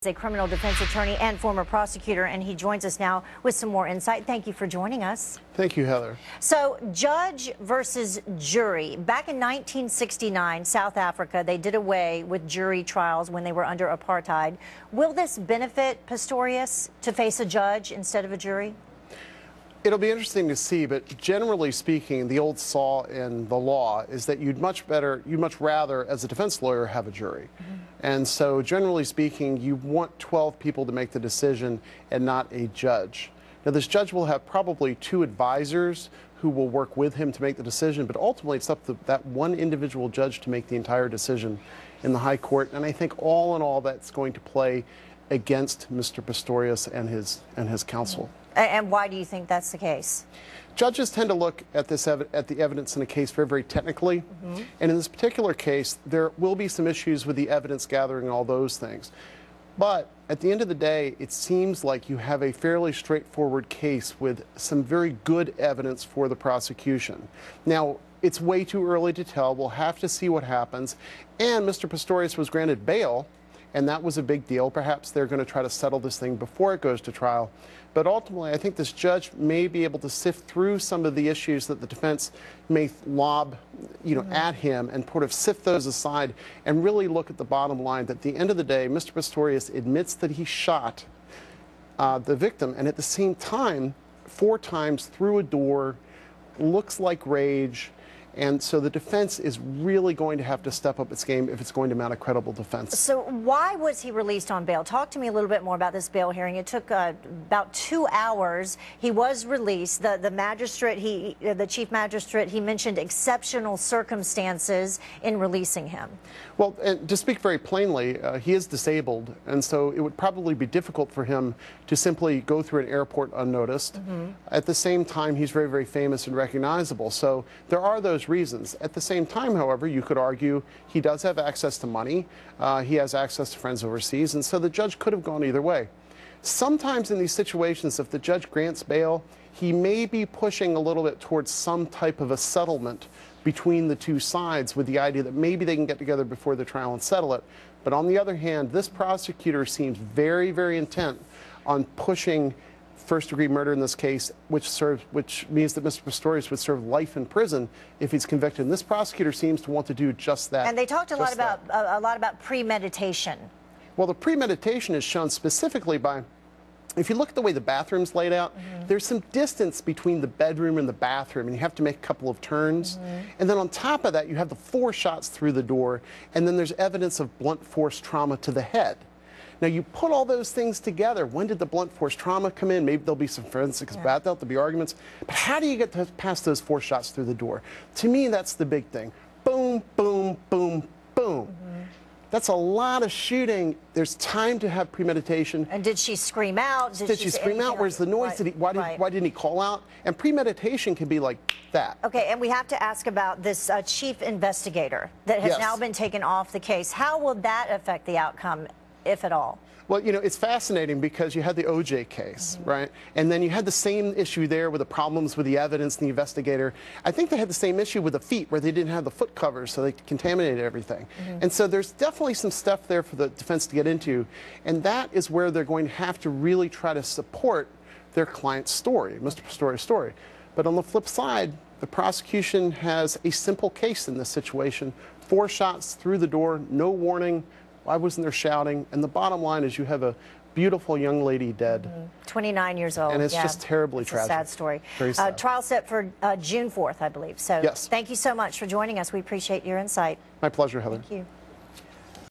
A criminal defense attorney and former prosecutor, and he joins us now with some more insight. Thank you for joining us. Thank you, Heather. So, judge versus jury. Back in 1969, South Africa, they did away with jury trials when they were under apartheid. Will this benefit Pistorius to face a judge instead of a jury? It'll be interesting to see, but generally speaking, the old saw in the law is that you'd much rather, as a defense lawyer, have a jury. And so, generally speaking, you want 12 people to make the decision and not a judge. Now, this judge will have probably 2 advisors who will work with him to make the decision, but ultimately it's up to that one individual judge to make the entire decision in the high court. And I think all in all, that's going to play against Mr. Pistorius and his counsel. And why do you think that's the case? Judges tend to look at the evidence in a case very technically. And in this particular case, there will be some issues with the evidence gathering and all those things. But at the end of the day, it seems like you have a fairly straightforward case with some very good evidence for the prosecution. Now, it's way too early to tell. We'll have to see what happens. And Mr. Pistorius was granted bail, and that was a big deal. Perhaps they're going to try to settle this thing before it goes to trial. But ultimately, I think this judge may be able to sift through some of the issues that the defense may lob, at him, and sort of sift those aside and really look at the bottom line that at the end of the day, Mr. Pistorius admits that he shot the victim, and at the same time, 4 times through a door, looks like rage. And so the defense is really going to have to step up its game if it's going to mount a credible defense. So why was he released on bail? Talk to me a little bit more about this bail hearing. It took about 2 hours. He was released. The magistrate, the chief magistrate, he mentioned exceptional circumstances in releasing him. Well, and to speak very plainly, he is disabled, and so it would probably be difficult for him to simply go through an airport unnoticed. At the same time, he's very, very famous and recognizable. So there are those reasons. At the same time, however, you could argue he does have access to money. He has access to friends overseas, and so the judge could have gone either way. Sometimes in these situations, if the judge grants bail, he may be pushing a little bit towards some type of a settlement between the 2 sides with the idea that maybe they can get together before the trial and settle it. But on the other hand, this prosecutor seems very, very intent on pushing first-degree murder in this case, which means that Mr. Pistorius would serve life in prison if he's convicted. And this prosecutor seems to want to do just that. And they talked a lot about premeditation. Well, the premeditation is shown specifically by, if you look at the way the bathroom's laid out, there's some distance between the bedroom and the bathroom, and you have to make a couple of turns. And then on top of that, you have the 4 shots through the door, and then there's evidence of blunt force trauma to the head. Now, you put all those things together. When did the blunt force trauma come in? Maybe there'll be some forensics about that. There'll be arguments. But how do you get past those 4 shots through the door? To me, that's the big thing. Boom, boom, boom, boom. That's a lot of shooting. There's time to have premeditation. And did she scream out? Did she scream out? Where's the noise? Right. Why didn't he call out? And premeditation can be like that. Okay, and we have to ask about this chief investigator that has now been taken off the case. How will that affect the outcome, if at all? Well, it's fascinating because you had the OJ case, right? And then you had the same issue there with the problems with the evidence and the investigator. I think they had the same issue with the feet where they didn't have the foot covers, so they contaminated everything. And so there's definitely some stuff there for the defense to get into. And that is where they're going to have to really try to support their client's story, Mr. Pistorius' story. But on the flip side, the prosecution has a simple case in this situation. 4 shots through the door, no warning. Why wasn't there shouting? And the bottom line is you have a beautiful young lady dead. 29 years old. And it's just terribly tragic. It's a sad story. Very sad. Trial set for June 4th, I believe. So yes. Thank you so much for joining us. We appreciate your insight. My pleasure, Heather. Thank you.